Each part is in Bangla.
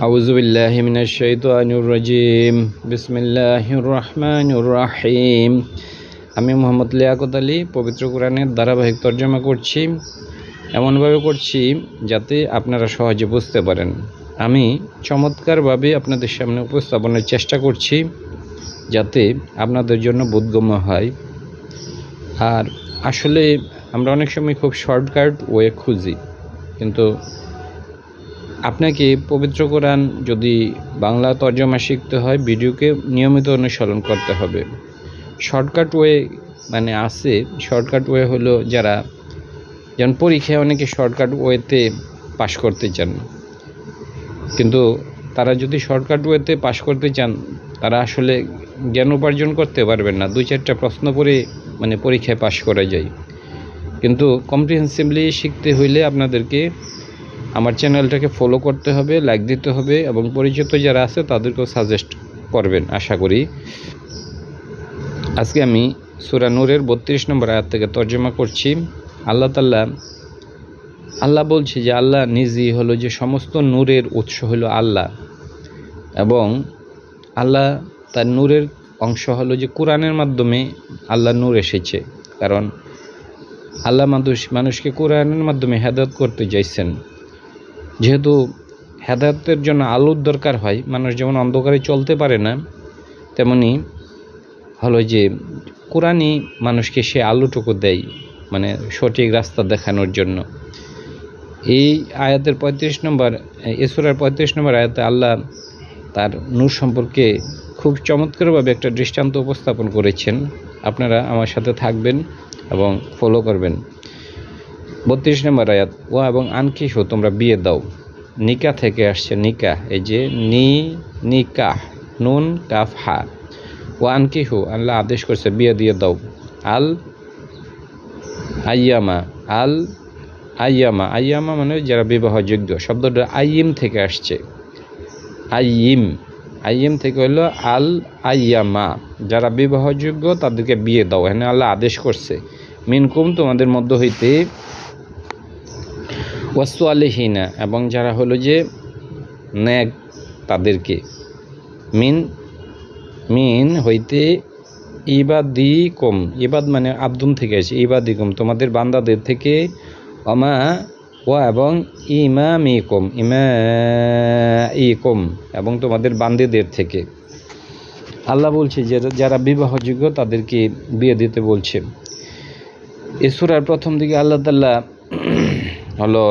আউযু বিল্লাহি মিনাশ শাইতানির রাজিম। বিসমিল্লাহির রহমানির রহিম। আমি মোহাম্মদ লিয়াকত আলী পবিত্র কোরআনের ধারাবাহিক তর্জমা করছি। এমনভাবে করছি যাতে আপনারা সহজে বুঝতে পারেন। আমি চমৎকারভাবে আপনাদের সামনে উপস্থাপনের চেষ্টা করছি যাতে আপনাদের জন্য বোধগম্য হয়। আর আসলে আমরা অনেক সময় খুব শর্টকাট ওয়ে খুঁজি, কিন্তু আপনাকে পবিত্র কোরআন যদি বাংলা তর্জমা শিখতে হয় ভিডিওকে নিয়মিত অনুসরণ করতে হবে। শর্টকাট ওয়ে মানে আছে, শর্টকাট ওয়ে হলো যারা যেমন পরীক্ষায় অনেকে শর্টকাট ওয়েতে পাশ করতে চান, কিন্তু তারা যদি শর্টকাট ওয়েতে পাশ করতে চান তারা আসলে জ্ঞান উপার্জন করতে পারবেন না। 2-4টা প্রশ্ন করে মানে পরীক্ষায় পাশ করা যায়, কিন্তু কম্প্রিহেন্সিভলি শিখতে হইলে আপনাদেরকে আমার চ্যানেলটাকে ফলো করতে হবে, লাইক দিতে হবে এবং পরিচিত যারা আছে তাদেরকেও সাজেস্ট করবেন আশা করি। আজকে আমি সূরা নূরের 32 নম্বর আয়াত থেকে তর্জমা করছি। আল্লাহ বলছে যে আল্লাহ নিজেই হলো যে সমস্ত নূরের উৎস হলো আল্লাহ, এবং আল্লাহ তার নূরের অংশ হলো যে কোরআনের মাধ্যমে আল্লাহ নূর এসেছে। কারণ আল্লাহ মানুষকে কোরআনের মাধ্যমে হেদায়েত করতে চাইছেন। যেহেতু হেদায়েতের জন্য আলোর দরকার হয়, মানুষ যেমন অন্ধকারে চলতে পারে না, তেমনি হলো যে কোরআনই মানুষকে সে আলোটুকু দেয়, মানে সঠিক রাস্তা দেখানোর জন্য। এই আয়াতের 35 নম্বর সূরার 35 নম্বর আয়াতে আল্লাহ তার নূর সম্পর্কে খুব চমৎকারভাবে একটা দৃষ্টান্ত উপস্থাপন করেছেন। আপনারা আমার সাথে থাকবেন এবং ফলো করবেন। 32 নম্বর আয়াত, ও এবং আনকিহু তোমরা বিয়ে দাও। নিকা থেকে আসছে, নিকা, এই যে নিকাহ, নুন কাফ হা। ও আনকিহু আল্লাহ আদেশ করছে বিয়ে দিয়ে দাও। আইয়ামা মানে যারা বিবাহযোগ্য। শব্দটা আইয়িম থেকে আসছে। আইয়িম থেকে হলো আইয়ামা, যারা বিবাহযোগ্য তাদেরকে বিয়ে দাও। এখানে আল্লাহ আদেশ করছে মিনকুম তোমাদের মধ্য হইতে, ওয়াসসালিহিনা এবং যারা হলো যে নেক তাদেরকে, মিন হইতে, ইবাদিকুম, ইবাদ মানে আব্দুন থেকে আছে, ইবাদিকুম তোমাদের বান্দাদের থেকে, ওমা ও এবং ইমামিকুম এবং তোমাদের বান্দীদের থেকে। আল্লাহ বলছে যে যারা বিবাহযোগ্য তাদেরকে বিয়ে দিতে বলছে। এই সূরার প্রথম দিকে আল্লাহ তাআলা হলো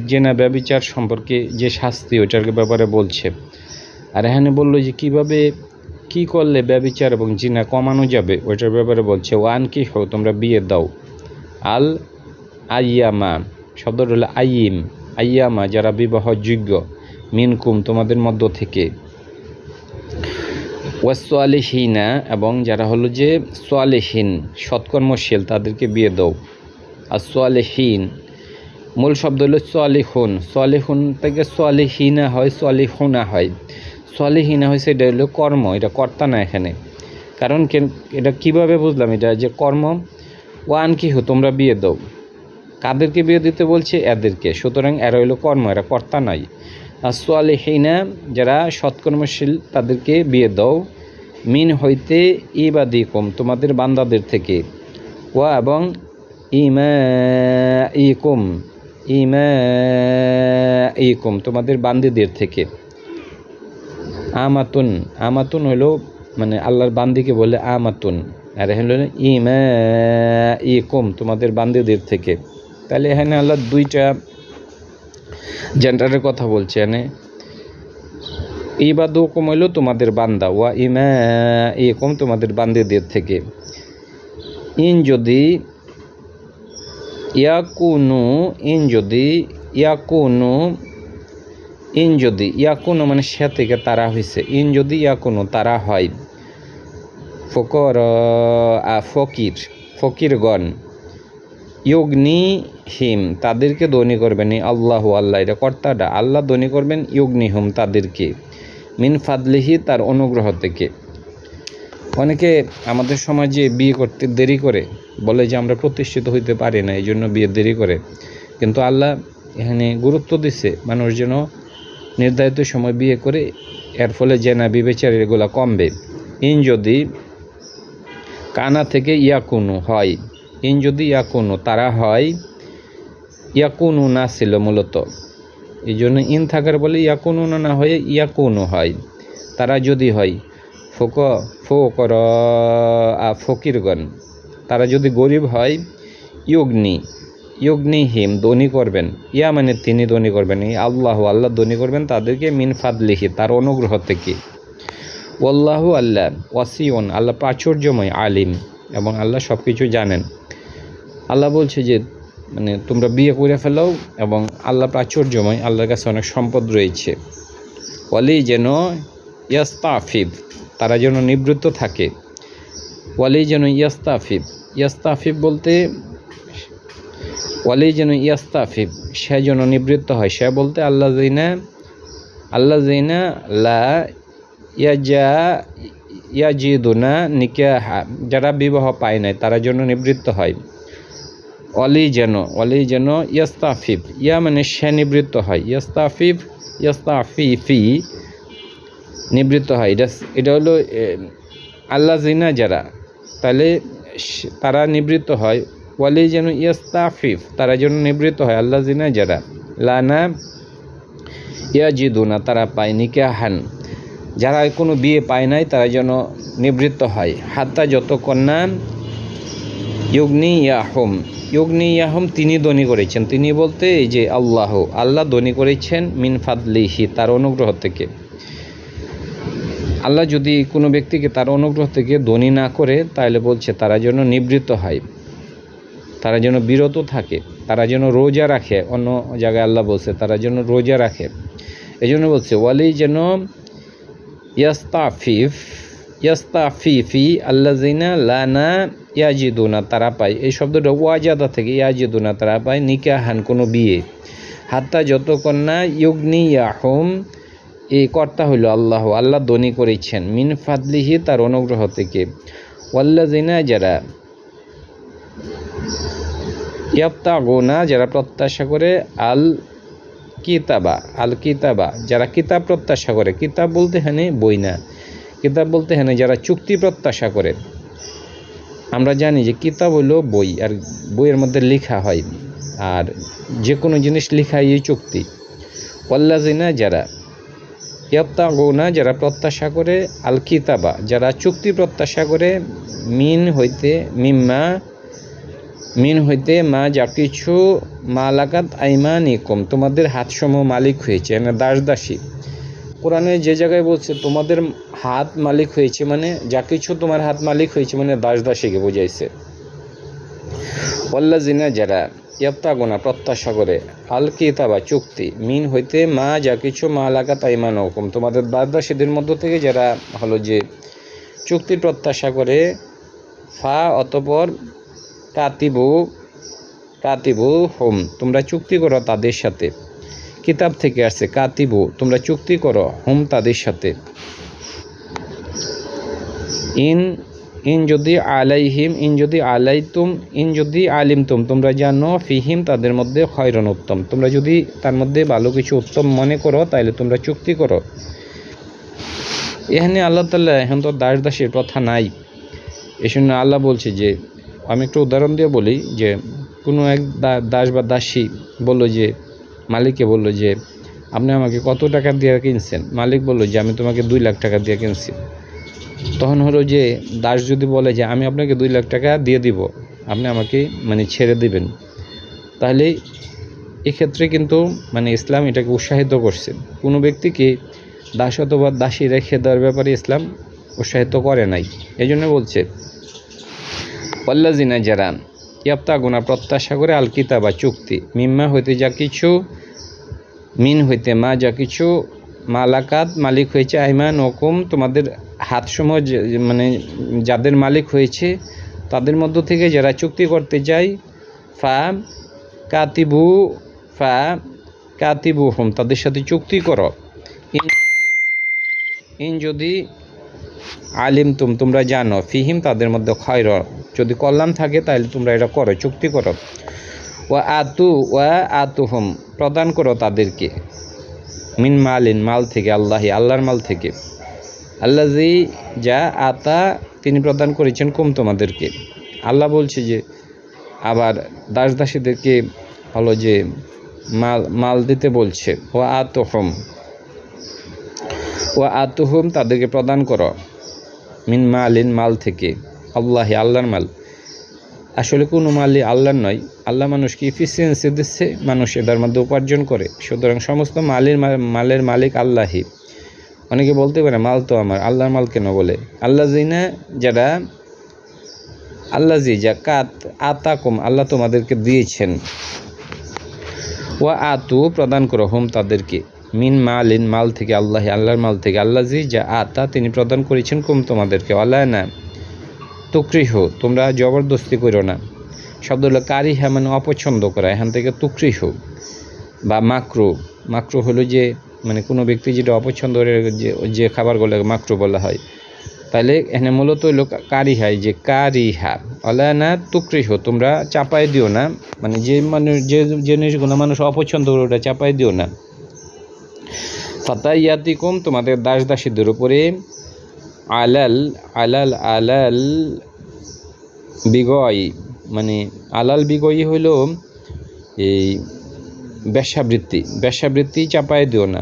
জিনা ব্যভিচার সম্পর্কে যে শাস্তি ওইটার ব্যাপারে বলছে, আর এখানে বললো যে কি করলে ব্যভিচার এবং জিনা কমানো যাবে ওইটার ব্যাপারে বলছে। ওয়ান কি হো তোমরা বিয়ে দাও। আইয়ামা শব্দটা হলো আইয়ামা যারা বিবাহযোগ্য, মিনকুম তোমাদের মধ্য থেকে, ওয়াসসালিহিনা এবং যারা হলো যে সালেহিন সৎকর্মশীল তাদেরকে বিয়ে দাও। আর সালেহিন মূল শব্দ হলো সালেহুন থেকে সালেহিনা হয়, সালেহুনা হয়। সালেহিনা হয়েছে এটা হলো কর্ম, এটা কর্তা না এখানে। কারণ এটা কিভাবে বুঝলাম এটা যে কর্ম। ওয়ান কি হো তোমরা বিয়ে দাও, কাদেরকে বিয়ে দিতে বলছে? এদেরকে। সুতরাং এরা হলো কর্ম, এরা কর্তা নাই। আর সালেহিনা যারা সৎকর্মশীল তাদেরকে বিয়ে দাও, মিন হইতে ইবাদিকুম তোমাদের বান্দাদের থেকে, ওয়া এবং ইমাইকুম তোমাদের বান্দীদের থেকে। আমাতুন হইল মানে আল্লাহর বান্দিকে বলে আমাতুন, আর হলো ইমাইকুম তোমাদের বান্দীদের থেকে। তাহলে এখানে আল্লাহ দুইটা জেন্ডারের কথা বলছে। এখানে ইবাদুকুম হইল তোমাদের বান্দা, ওয়া ইমাইকুম তোমাদের বান্দীদের থেকে। ইন যদি ইয়াকুনু মানে সে থেকে তারা হয়েছে। ইন যদি ইয়াকুনু তারা হয়, ফকিরগণ, ইউগনিহিম তাদেরকে ধনী করবেন। আল্লাহ এটা কর্তাটা, আল্লাহ ধনী করবেন ইউগনিহুম তাদেরকে, মিন ফাদলিহি তার অনুগ্রহ থেকে। অনেকে আমাদের সমাজে বিয়ে করতে দেরি করে, বলে যে আমরা প্রতিষ্ঠিত হইতে পারি না এই জন্য বিয়ে দেরি করে, কিন্তু আল্লাহ এখানে গুরুত্ব দিছে মানুষ যেন নির্ধারিত সময় বিয়ে করে, এর ফলে জেনা বিবেচার এগুলো কমবে। ইন যদি কানা থেকে ইয়াকুনু হয়, ইন যদি ইয়াকুনু তারা হয়, ইয়াকুনু না ছিল মূলত, এই জন্য ইন থাকার বলে ইয়াকুনু না হয়ে ইয়াকুনু হয়, তারা যদি হয়। ফোকর ফকিরগণ, তারা যদি গরিব হয়, ইয়গ্নিহিম ধনী করবেন, ইয়া মানে তিনি ধনী করবেন, আল্লাহ ধনী করবেন তাদেরকে, মিন ফাদলিহি তার অনুগ্রহ থেকে। ওয়াল্লাহু আল্লাহ ওয়াসিউন আল্লাহ প্রাচুর্যময়, আলিম এবং আল্লাহ সব কিছু জানেন। আল্লাহ বলছে যে মানে তোমরা বিয়ে করে ফেলাও এবং আল্লাহ প্রাচুর্যময়, আল্লাহর কাছে অনেক সম্পদ রয়েছে। ওয়ালি যেন ইয়াস্তাফিদ তারা যেন নিবৃত্ত থাকে, ওয়ালি যেন ইয়াস্তাফিব বলতে ওয়ালি যেন ইয়াস্তাফিব সে যেন নিবৃত্ত হয়, সে বলতে আল্লাহ জিনা লা ইয়াজিদুনা নিকাহা যারা বিবাহ পায় নাই তারা যেন নিবৃত্ত হয়। ওয়ালি যেন ইয়াস্তাফিব, ইয়া মানে সে নিবৃত্ত হয়, ইয়াস্তাফিফি নিবৃত্ত হয়। এটা হলো আল্লাহ জিনা যারা, তাহলে তারা নিবৃত্ত হয়। ওয়ালি যেন ইয়াস্তাফিফ তারা যেন নিবৃত্ত হয়, আল্লাহ জিনা যারা লানা ইয়াজিদুনা তারা পায়, নিকাহান যারা কোনো বিয়ে পায় নাই তারা যেন নিবৃত্ত হয়। হাত্তা যতক্ষণ না ইয়গ্নিয়াহুম তিনি ধনী করেছেন, তিনি বলতে এই যে আল্লাহ ধনী করেছেন, মিন ফাদলিহি তার অনুগ্রহ থেকে। আল্লাহ যদি কোনো ব্যক্তিকে তার অনুগ্রহ থেকে ধনী না করে তাহলে বলছে তারা যেন নিবৃত্ত হয়, তারা যেন বিরত থাকে, তারা যেন রোজা রাখে। অন্য জায়গায় আল্লাহ বলছে তারা যেন রোজা রাখে, এই জন্য বলছে ওয়ালি যেন ইয়াস্তাফিফি আল্লাযিনা লানা ইয়াজিদুনা তারা পায়, এই শব্দটা ওয়াজাদা থেকে ইয়াজিদুনা তারা পায়, নিকাহান কোনো বিয়ে। হাত্তা যতক্ষণ না ইয়গ্নিয়াহুম এই কর্তা হইল আল্লাহ ধনী করেছেন, মিন ফাদলিহি তার অনুগ্রহ থেকে। ওয়াল্লাযিনা যারা ইয়াবতাগুনা যারা প্রত্যাশা করে, আল কিতাবা যারা কিতাব প্রত্যাশা করে, কিতাব বলতে হ্যাঁ বই না, কিতাব বলতে হ্যাঁ যারা চুক্তি প্রত্যাশা করে। আমরা জানি যে কিতাব হইল বই, আর বইয়ের মধ্যে লেখা হয়, আর যে কোনো জিনিস লেখা এই চুক্তি। ওয়াল্লাযিনা যারা ইয়াবতাগুনা যারা প্রত্যাশা করে, আল কিতাবা যারা চুক্তি প্রত্যাশা করে, মিন হইতে মা যা কিছু মালাকাত আইমানিকুম তোমাদের হাতসমূহ মালিক হয়েছে, মানে দাস দাসী। কোরআনে যে জায়গায় বলছে তোমাদের হাত মালিক হয়েছে, মানে যা কিছু তোমার হাত মালিক হয়েছে, মানে দাস দাসীকে বোঝাইছে। ওয়াল্লাযিনা যারা ইয়াবতাগুনা প্রত্যাশা করে, আল কিতাবা চুক্তি, মিন হইতে মা যা কিছু মালাকাত আইমানুকুম তোমাদের দাস দাসীদের মধ্য থেকে যারা হলো যে চুক্তি প্রত্যাশা করে, ফা অতপর কাতিবু হোম তোমরা চুক্তি করো তাদের সাথে। কিতাব থেকে আসছে কাতিবু তোমরা চুক্তি করো, হোম তাদের সাথে। ইন যদি আলাইহিম ইন যদি আলিমতুম তোমরা জানো, ফিহিম তাদের মধ্যে খয়রন উত্তম তোমরা যদি তার মধ্যে ভালো কিছু উত্তম মনে করো তাহলে তোমরা চুক্তি করো। এখানে আল্লাহ তাআলা এখন তো দাস দাসীর কথা নাই, এই জন্য আল্লাহ বলছে যে আমি একটু উদাহরণ দিয়ে বলি যে কোনো এক দাস বা দাসী বললো যে মালিককে বললো যে আপনি আমাকে কত টাকা দিয়ে কিনছেন, মালিক বললো যে আমি তোমাকে 2 লাখ টাকা দিয়ে কিনছি। তখন হলো যে দাস যদি বলে যে আমি আপনাকে 2 লাখ টাকা দিয়ে দিব, আপনি আমাকে মানে ছেড়ে দিবেন, তাহলে এক্ষেত্রে কিন্তু মানে ইসলাম এটাকে উৎসাহিত করছে। কোনো ব্যক্তিকে দাস অথবা দাসী রেখে দেওয়ার ব্যাপারে ইসলাম উৎসাহিত করে নাই। এই জন্য বলছে ওয়াল্লাযিনা যারা ইয়াবতাগুনা প্রত্যাশা করে, আল কিতাবা চুক্তি, মিম্মা হইতে যা কিছু, মিন হইতে মা যা কিছু মালাকাত মালিক হয়েছে, আইমান হুকুম তোমাদের হাতসমূহ মানে যাদের মালিক হয়েছে তাদের মধ্য থেকে যারা চুক্তি করতে যায়, ফা কাতিবু হুম তাদের সাথে চুক্তি করো। ইন যদি আলিমতুম তোমরা জানো, ফিহিম তাদের মধ্যে খয়র যদি কল্যাণ থাকে তাহলে তোমরা এটা করো, চুক্তি করো। ওয়া আতুহুম প্রদান করো তাদেরকে, মিন মালিন মাল থেকে, আল্লাহর মাল থেকে, আল্লাজি যা আতা তিনি প্রদান করেছেন কুম তোমাদেরকে। আল্লাহ বলছে যে আবার দাস দাসীদেরকে হলো যে মাল দিতে বলছে, ওয়া আতুহুম তাদেরকে প্রদান করো, মিন মালিন মাল থেকে, আল্লাহর মাল। আসলে কোনো মালই আল্লাহর নয়, আল্লাহ মানুষকে ইফিসিয়েন্সি দিচ্ছে, মানুষ এটার মধ্যে উপার্জন করে, সুতরাং সমস্ত মালের মালিক আল্লাহই। অনেকে বলতে পারে মাল তো আমার, আল্লাহর মাল কেন বলে? আল্লাজি যা আতাকুম আল্লাহ তোমাদেরকে দিয়েছেন, ওয়া আতু প্রদান করো হুম তাদেরকে, মিন মালিন মাল থেকে, আল্লাহর মাল থেকে, আল্লাজি যা আতা তিনি প্রদান করেছেন কুম তোমাদেরকে, আল্লাহ না তুকরিহ তোমরা জবরদস্তি করো না। শব্দ হলো কারিহা মানে অপছন্দ করা, এখান থেকে তুকরিহ বা মাকরু হলো যে মানে কোনো ব্যক্তি যেটা অপছন্দ করে যে খাবারগুলো মাকরু বলা হয়, তাহলে এখানে মূলত হলো কারিহাই, যে কারিহা আল্লাহ না তুকরিহ তোমরা চাপাই দিও না, মানে যে জিনিসগুলো মানুষ অপছন্দ করে ওটা চাপাই দিও না। ফাতাইয়াতিকুম তোমাদের দাস দাসীদের উপরে, আলাল বিগয় মানে আলাল বিগয় হইল এই বেশ্যাবৃত্তি চাপাই দিও না।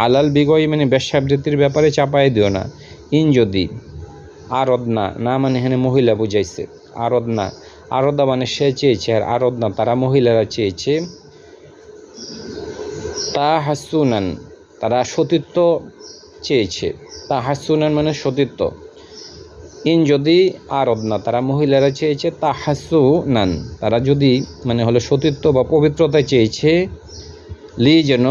আলাল বিগয় মানে বেশ্যাবৃত্তির ব্যাপারে চাপাই দিও না। ইন যদি আরদনা না মানে এখানে মহিলা বুঝাইছে, আরদা মানে সে চেয়েছে, আর আরদনা তারা মহিলারা চেয়েছে, তাহাসুনান তারা সতীত্ব চেয়েছে, তাহাসুনান মানে সতীত্ব। ইন যদি আরদনা তারা মহিলারা চেয়েছে, তাহাসুনান তারা যদি মানে হলো সতীত্ব বা পবিত্রতা চেয়েছে, লি যেন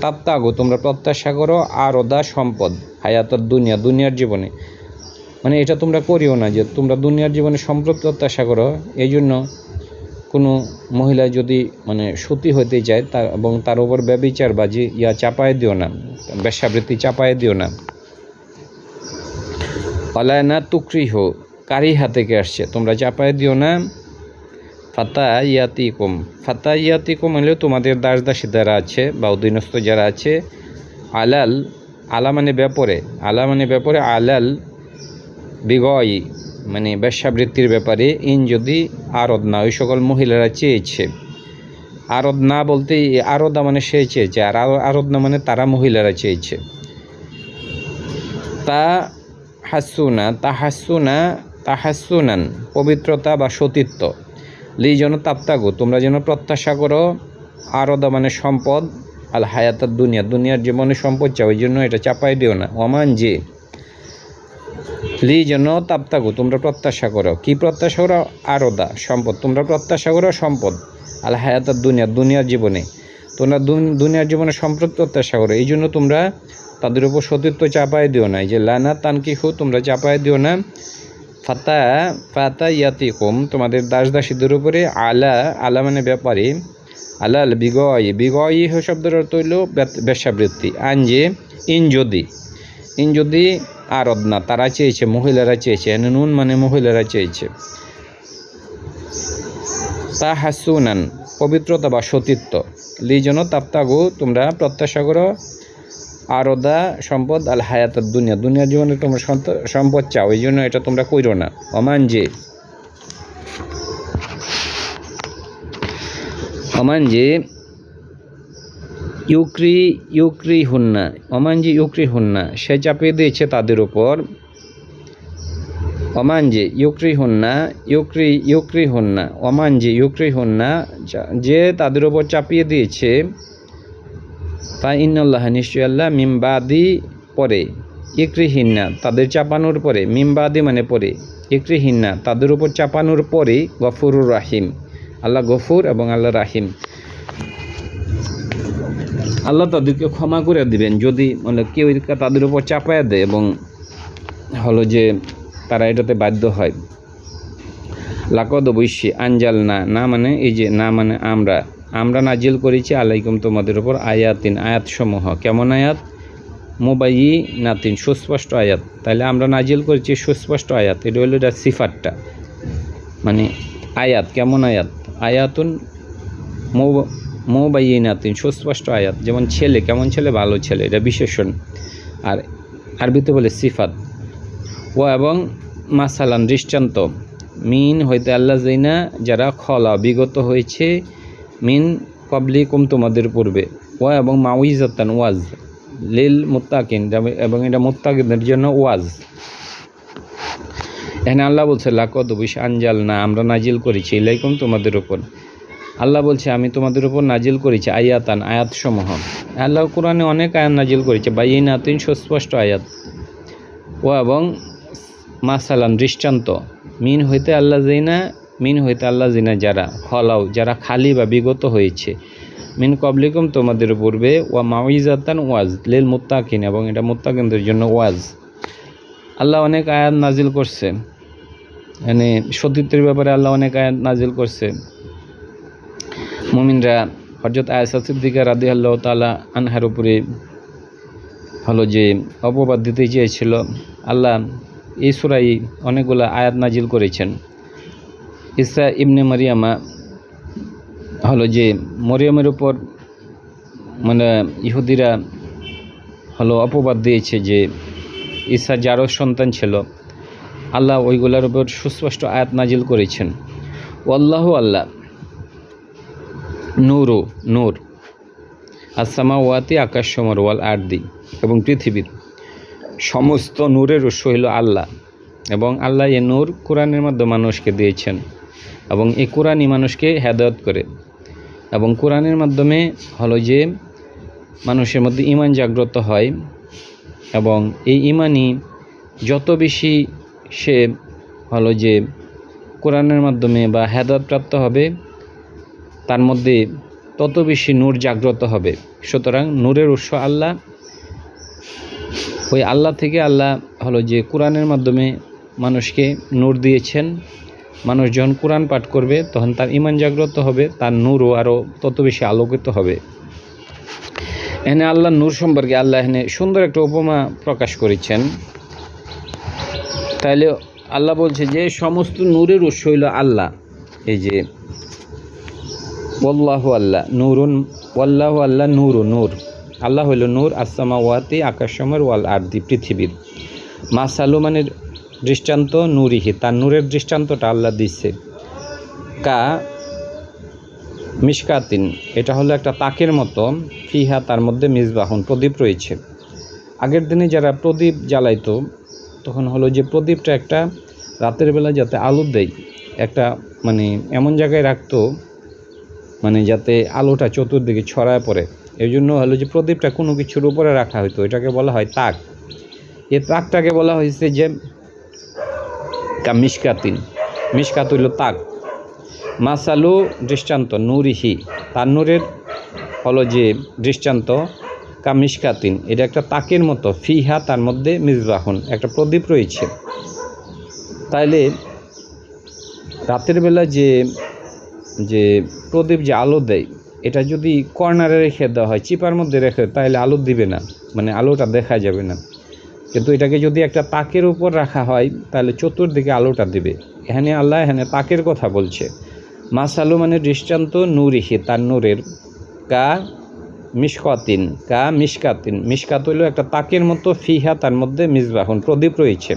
তাপ্তাগো তোমরা প্রত্যাশা করো, আরদা সম্পদ, হায়াতের দুনিয়ার জীবনে, মানে এটা তোমরা করিও না যে তোমরা দুনিয়ার জীবনে সম্পদ প্রত্যাশা করো। এই জন্য কোনো মহিলা যদি মানে সতী হতে চায় এবং তার উপর ব্যভিচারবাজি চাপায় দিও না, বেশ্যাবৃত্তি চাপায় দিও না। পালায়না তুকরিহ কারিহা থেকে আসছে, তোমরা চাপায় দিও না। ফাতাইয়াতিকুম হলেও তোমাদের দাস দাসী যারা আছে বা অধীনস্থ যারা আছে, আলা মানে ব্যাপারে, আলাল বিগয় মানে বেশ্যাবৃত্তির ব্যাপারে, ইন যদি আরদনা ওই সকল মহিলারা চেয়েছে। আরদনা বলতে আরদা মানে সে চেয়েছে, আর আরদনা মানে তারা মহিলারা চেয়েছে। তাহাসুনান পবিত্রতা বা সতীত্ব, লি যেন তাপ্তাগো তোমরা যেন প্রত্যাশা করো, আরদা মানে সম্পদ, আল হায়াতার দুনিয়ার জীবনে সম্পদ চাও, ওই জন্য এটা চাপাই দিও না। ওমান যে লি যেন তাপ্তাগো তোমরা প্রত্যাশা করো, কি প্রত্যাশা করো? আরদা সম্পদ, তোমরা প্রত্যাশা করো সম্পদ, আল হায়াতার দুনিয়ার জীবনে, তোমরা দুনিয়ার জীবনে সম্পদ প্রত্যাশা করো, এই জন্য তোমরা তাদের উপর সতীত্ব চাপাই দিও না, যে লানা তানকিহু তোমরা চাপাই দিও না। ফাতাইয়াতিকুম তোমাদের দাস দাসীদের উপরে, আলা মানে ব্যাপারে, আলাল বিগয় শব্দের অর্থ হইল বেশ্যাবৃত্তি। ইন যদি আরদনা তারা চেয়েছে, মহিলারা চেয়েছে, নুন মানে মহিলারা চেয়েছে। তাহাসুনান পবিত্রতা বা সতীত্ব, লি যেন তাপ্তাগু তোমরা প্রত্যাশা করো, আরদা সম্পদ, আল হায়াতার দুনিয়ার জীবনে তোমরা সম্পদ চাও, এই জন্য এটা তোমরা কইরো না। অমান যে ইউক্রি হুন্না সে চাপিয়ে দিয়েছে তাদের উপর, অমান যে ইউক্রি হুন্না যে তাদের উপর চাপিয়ে দিয়েছে, তা ইন্নাল্লাহ নিশ্চয় আল্লাহ মিমবাদি পরে, ইকরিহিন্না তাদের চাপানোর পরে, মিমবাদি মানে পরে, ইকরিহিন্না তাদের উপর চাপানোর পরে, গফুরুর রাহিম আল্লাহ গফুর এবং আল্লাহ রাহিম, আল্লাহ তাদেরকে ক্ষমা করে দিবেন যদি মানে কেউ তাদের উপর চাপায়া দেয় এবং হলো যে তারা এটাতে বাধ্য হয়। লাকদ অবশ্যই আনজাল না মানে এই যে না মানে আমরা নাজিল করেছি আলাইকুম তোমাদের উপর আয়াত সমূহ, কেমন আয়াত? মুবাইয়িনাতিন সুস্পষ্ট আয়াত, তাহলে আমরা নাজিল করেছি সুস্পষ্ট আয়াত, এটা হলো এটা সিফাতটা, মানে আয়াত কেমন আয়াত? আয়াতুন মুবাইয়িনাতিন, সুস্পষ্ট আয়াত। যেমন ছেলে, কেমন ছেলে? ভালো ছেলে, এটা বিশেষণ। আর আরবিতে বলে সিফাত। ও এবং মাসালান, দৃষ্টান্ত। মিন হইতে আল্লাহ জিনা, যারা খলা বিগত হয়েছে, মিন কবলিকুম, তোমাদের পূর্বে। ও এবং মাউইজাতান, ওয়াজ। লিল মুত্তাকিন, এবং এটা মুত্তাকিনদের জন্য ওয়াজ। এখানে আল্লাহ বলছে লাকদ বিশ আনজাল না, আমরা নাজিল করেছি, ইলাইকুম, তোমাদের উপর। আল্লাহ বলছে আমি তোমাদের উপর নাজিল করেছি আয়াতান, আয়াতসমূহ। আল্লাহ কোরআনে অনেক আয়াত নাজিল করেছে, বাইয়িনাতিন, সুস্পষ্ট আয়াত। ও এবং মাসালান, দৃষ্টান্ত। মিন হইতে আল্লাহ জিনা, মিন হইতে আল্লাহ জিনা, যারা খলাও, যারা খালি বা বিগত হয়েছে, মিন কবলিকুম, তোমাদের পূর্বে। ওয়া মাউইজাতান, ওয়াজ। লিল মুত্তাকিন, এবং এটা মুত্তাকিনদের জন্য ওয়াজ। আল্লাহ অনেক আয়াত নাজিল করছে, মানে সতীত্বের ব্যাপারে আল্লাহ অনেক আয়াত নাজিল করছে। মুমিনরা হযরত আয়েশা সিদ্দিকা রাদিয়াল্লাহু তাআলা আনহার উপরে হলো যে অপবাদ দিতে চেয়েছিল, আল্লাহ এই সূরায় অনেকগুলো আয়াত নাজিল করেছেন। ঈসা ইবনে মারিয়ামা হলো যে মরিয়মের উপর মানে ইহুদিরা হলো অপবাদ দিয়েছে যে ঈসা যারও সন্তান ছিল। আল্লাহ ওইগুলোর উপর সুস্পষ্ট আয়াত নাজিল করেছেন। ওয়াল্লাহু, আল্লাহ, নূরু, নূর, আসসামাওয়াতি, আকাশসমূহ, ওয়াল আরদি, এবং পৃথিবীর সমস্ত নূরের উৎস হইল আল্লাহ। এবং আল্লাহ এ নূর কোরআনের মাধ্যমে মানুষকে দিয়েছেন, এবং এই কোরআনই মানুষকে হেদায়েত করে। এবং কোরআনের মাধ্যমে হলো যে মানুষের মধ্যে ঈমান জাগ্রত হয়, এবং এই ঈমানই যত বেশি সে হলো যে কোরআনের মাধ্যমে বা হেদায়েত প্রাপ্ত হবে, তার মধ্যে তত বেশি নূর জাগ্রত হবে। সুতরাং নূরের উৎস আল্লাহ। ওই আল্লাহ থেকে আল্লাহ হলো যে কোরআনের মাধ্যমে মানুষকে নূর দিয়েছেন। মানুষ যখন কোরআন পাঠ করবে তখন তার ঈমান জাগ্রত হবে, তার নূরও আরও তত বেশি আলোকিত হবে। এখানে আল্লাহ নূর সম্পর্কে আল্লাহ এখানে সুন্দর একটা উপমা প্রকাশ করেছেন। তাইলে আল্লাহ বলছে যে সমস্ত নূরের উৎস হইল আল্লাহ। এই যে ওয়াল্লাহু, আল্লাহ, নূরুন, ওয়াল্লাহু, আল্লাহ, নূরু, নূর। আল্লাহ হইল নূর, আসসামাওয়াতি, আকাশসমূহের, ওয়াল আরদি, পৃথিবীর। মাসালু মানে দৃষ্টান্ত, নূরিহি, তার নূরের দৃষ্টান্তটা আল্লাহ দিচ্ছে। কা মিশকাতিন, এটা হলো একটা তাকের মতো, ফিহা, তার মধ্যে মিসবাহুন, প্রদীপ রয়েছে। আগের দিনে যারা প্রদীপ জ্বালাইতো তখন হলো যে প্রদীপটা একটা রাতের বেলা যাতে আলো দেয়, একটা মানে এমন জায়গায় রাখতো মানে যাতে আলোটা চতুর্দিকে ছড়ায় পড়ে। এই জন্য হলো যে প্রদীপটা কোনো কিছুর উপরে রাখা হতো, এটাকে বলা হয় তাক। এই তাকটাকে বলা হয়েছে যে মিশকাতিন, মিশকাত হইল তাক। মাসালু দৃষ্টান্ত, নূরিহি, তার নূরের হলো যে দৃষ্টান্ত, মিশকাতিন, এটা একটা তাকের মতো, ফিহা, তার মধ্যে মিসবাহুন, একটা প্রদীপ রয়েছে। তাইলে রাতের বেলা যে যে প্রদীপ যে আলো দেয়, এটা যদি কর্নারে রেখে দেওয়া হয়, চিপার মধ্যে রেখে, তাহলে আলো দিবে না, মানে আলোটা দেখা যাবে না। কিন্তু এটাকে যদি একটা তাকের উপর রাখা হয় তাহলে চতুর্দিকে আলোটা দিবে। এখানে আল্লাহ এখানে তাকের কথা বলছে। মাসালু মানে দৃষ্টান্ত, নূরিহি, তার নূরের, কা মিশকাতিন, কা মিশকাতিন, মিশকাত হইল একটা তাকের মতো, ফিহা, তার মধ্যে মিসবাহুন, প্রদীপ রয়েছে।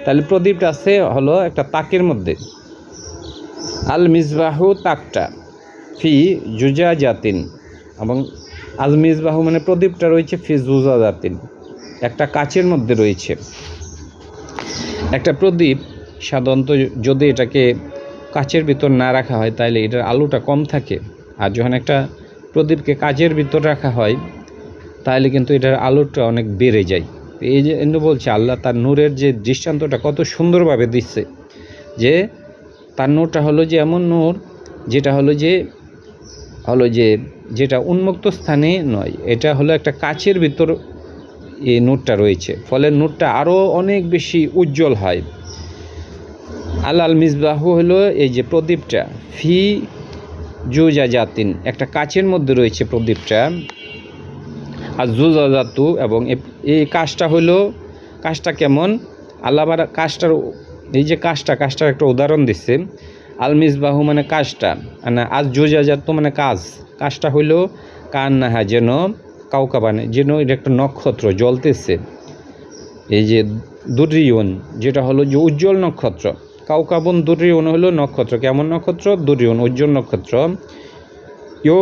তাহলে প্রদীপটা আছে হলো একটা তাকের মধ্যে। আল মিসবাহু, তাকটা, ফি জুজা জাতিন, এবং আল মিসবাহু মানে প্রদীপটা রয়েছে ফি জুজা জাতিন, একটা কাচের মধ্যে রয়েছে। একটা প্রদীপ সাধারণত যদি এটাকে কাচের ভিতর না রাখা হয় তাহলে এটার আলোটা কম থাকে, আর যখন একটা প্রদীপকে কাচের ভিতর রাখা হয় তাহলে কিন্তু এটার আলোটা অনেক বেড়ে যায়। এই যে বলছে আল্লাহ তার নূরের যে দৃষ্টান্তটা কত সুন্দরভাবে দিচ্ছে, যে তার নূরটা হলো যে এমন নূর যেটা হলো যে যেটা উন্মুক্ত স্থানে নয়, এটা হলো একটা কাচের ভিতর এই নূরটা রয়েছে, ফলে নূরটা আরও অনেক বেশি উজ্জ্বল হয়। আল মিসবাহু হলো এই যে প্রদীপটা, ফি জুজা জাতিন, একটা কাচের মধ্যে রয়েছে প্রদীপটা। আর জুজা জাতু, এবং এই কাজটা হলো, কাজটা কেমন, আল্লাহ কাজটার এই যে কাজটার একটা উদাহরণ দিচ্ছে। আল মিসবাহু মানে কাজটা, না আজ জুজাজাতু মানে কাজ, কাজটা হইল কান্নাহা যেন কাউকাবানে, যেন এটা একটা নক্ষত্র জ্বলতেছে। এই যে দুর্রিয়ন যেটা হলো যে উজ্জ্বল নক্ষত্র, কাউকাবন দুর্রিয়ন হলো নক্ষত্র, কেমন নক্ষত্র? দুর্রিয়ন উজ্জ্বল নক্ষত্র। ইউ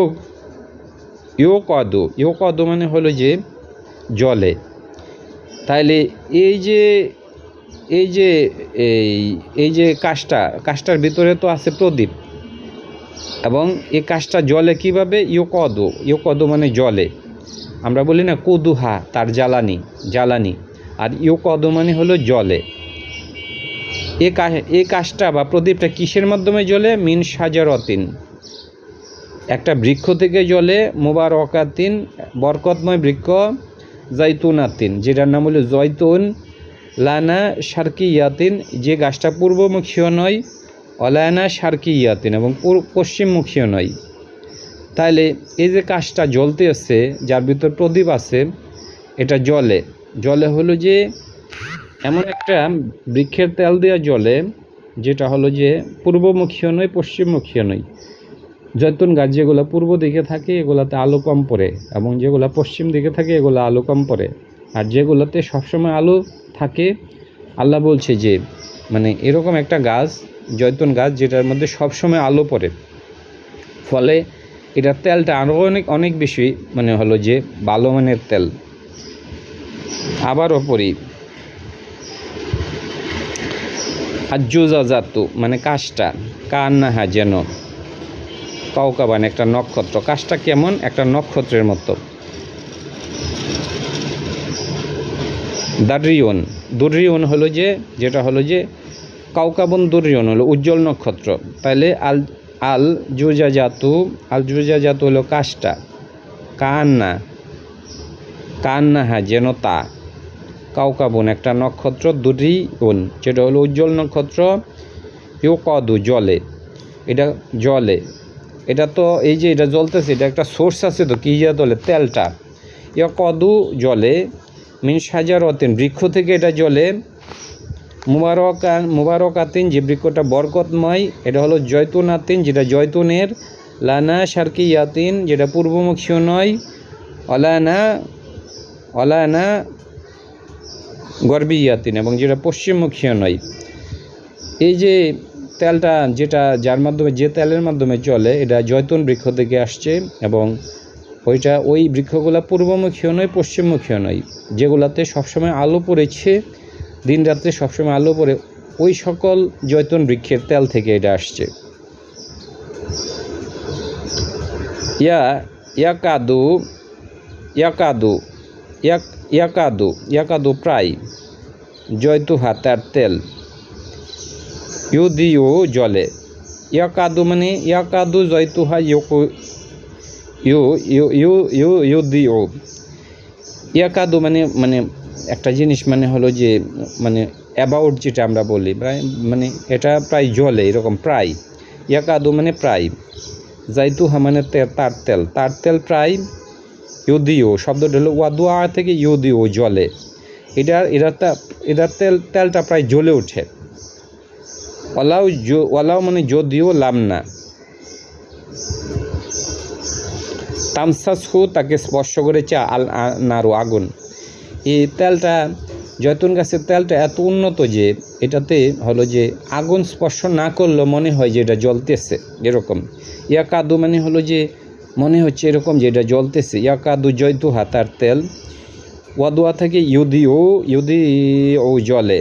ইউকদু মানে হলো যে জলে। তাইলে এই যে এই যে এই যে কাজটার ভিতরে তো আছে প্রদীপ, এবং এই কাজটা জলে কিভাবে? ইউকদু মানে জলে। আমরা বলি না কুদুহা, তার জ্বালানি, আর ইউকদু মানে হলো জলে। এই কাজটা বা প্রদীপটা কিসের মাধ্যমে জ্বলে? মিন শাজারতিন, একটা বৃক্ষ থেকে জ্বলে, মুবারকাতিন বরকতময় বৃক্ষ, জাইতুনাতিন যেটার নাম হলো জয়তুন, লানা শারকিয়াতিন যে গাছটা পূর্বমুখীও নয়, অলানা শারকিয়াতিন এবং পশ্চিমমুখীও নয়। তাহলে এই যে কাজটা জ্বলতে আছে, যার ভিতর প্রদীপ আছে, এটা জলে হলো যে এমন একটা বৃক্ষের তেল দেওয়া জলে, যেটা হলো যে পূর্বমুখীও নয় পশ্চিমমুখীও নয়। জৈতুন গাছ যেগুলো পূর্ব দিকে থাকে এগুলাতে আলো কম পড়ে, এবং যেগুলো পশ্চিম দিকে থাকে এগুলো আলো কম পড়ে। আর যেগুলোতে সবসময় আলো থাকে, আল্লাহ বলছে যে মানে এরকম একটা গাছ, জৈতুন গাছ, যেটার মধ্যে সবসময় আলো পড়ে, ফলে এটার তেলটা আরও অনেক বেশি মানে হলো যে ভালো মানের তেল। আবারও পড়ি, আজ্জুজাজাতু মানে কাজটা, কান্নাহা যেন কাউকাবান একটা নক্ষত্র, কাজটা কেমন? একটা নক্ষত্রের মতো। দুর্রিয়ন হলো যে যেটা হলো যে কাউকাবন, দুর্রিয়ন হলো উজ্জ্বল নক্ষত্র। তাহলে আল জুজাজাতু হলো কাজটা, কান্নাহা যেন তা, কাউকাবন একটা নক্ষত্র, দুর্রিয়ন যেটা হলো উজ্জ্বল নক্ষত্র, ইউকদু জলে, এটা জলে। এটা তো এই যে এটা জ্বলতেছে, এটা একটা সোর্স আছে তো, কী যা জলে? তেলটা। ইউকদু জলে মিন শাজারতিন বৃক্ষ থেকে এটা জ্বলে, মুবারকাতিন যে বৃক্ষটা বরকতময়, এটা হলো জয়তুনাতিন যেটা জয়তুনের, লানা শারকিয়াতিন যেটা পূর্বমুখীও নয়, অলানা গর্বিয়াতিন এবং যেটা পশ্চিমমুখীও নয়। এই যে তেলটা যার মাধ্যমে, যে তেলের মাধ্যমে চলে, এটা জয়তুন বৃক্ষ থেকে আসছে, এবং ওই বৃক্ষগুলো পূর্বমুখীও নয় পশ্চিমমুখীও নয়, যেগুলাতে সবসময় আলো পড়েছে, দিন রাত্রে সবসময় আলো পড়ে, ওই সকল জয়তুন বৃক্ষের তেল থেকে এটা আসছে। ইয়াকাদু প্রায়, জয়তুহা তার তেল, ইউদিও জলে। ইয়াকাদু মানে ইয়াকাদু জয়তুহা ইউদিও। ইয়াকাদু মানে একটা জিনিস মানে হলো যে মানে অ্যাবাউট যেটা আমরা বলি, মানে এটা প্রায় জলে, এরকম প্রায়। ইয়াকাদু মানে প্রায়, জাইতুহা মানে তার তেল প্রায়, ইউদিও শব্দটা হলো ওয়াদুয়া থেকে ইউদিও জলে, এটার তেলটা প্রায় জ্বলে ওঠে। ওয়ালাও মানে যদিও, লাম না। তামসাসহু তাকে স্পর্শ করেছে, আল নারু আগুন। এই তেলটা, জয়তুন গাছের তেলটা এত উন্নত যে এটাতে হলো যে আগুন স্পর্শ না করলেও মনে হয় যে এটা জ্বলতেছে, এরকম। ইয়াকাদু মানে হলো যে মনে হচ্ছে এরকম যে এটা জ্বলতেছে। ইয়াকাদু জয়তুহা তার তেল, ওয়াদুয়া থেকে ইউদিও জলে,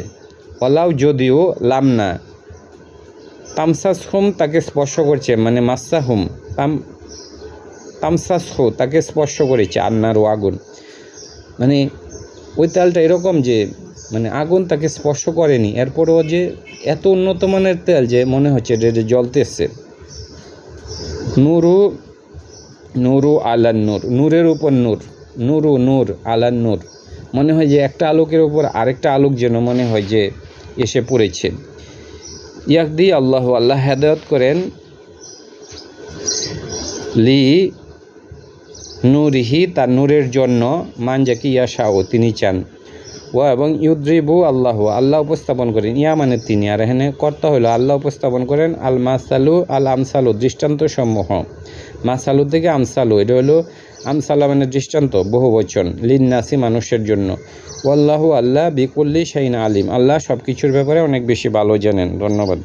ওয়ালাও যদিও, লাম না। তামসাসহুম তাকে স্পর্শ করছে, মানে মাসাহুম, তামসাসহু তাকে স্পর্শ করেছে, আন্নারু আগুন। মানে ওই তেলটা এরকম যে মানে আগুন তাকে স্পর্শ করেনি, এরপরও যে এত উন্নত মানের তেল যে মনে হচ্ছে এটা জ্বলতেছে। নূরু আলান নূর, নূরের উপর নূর, নূর আলান নূর, মনে হয় যে একটা আলোকের উপর আরেকটা আলোক যেন মনে হয় যে এসে পড়েছে। ইয়াকদি আল্লাহ হেদায়েত করেন, লি নূরিহি তার নূরের জন্য, মান যাকে ইয়াশাও তিনি চান, ওয়া এবং ইউদ্রিবু আল্লাহ, আল্লাহ উপস্থাপন করেন, ইয়া মানে তিনি, আর এখানে কর্তা হলো আল্লাহ উপস্থাপন করেন আল মাসালু আল আমসালু দৃষ্টান্ত সমূহ। মাসালু থেকে আমসালু, এটা হলো আমসালা মানে দৃষ্টান্ত, বহু বচন, লিন্নাসি মানুষের জন্য। ওয়াল্লাহু আল্লাহ বিকুল্লি শাইইন আলিম, আল্লাহ সব কিছুর ব্যাপারে অনেক বেশি ভালো জানেন। ধন্যবাদ।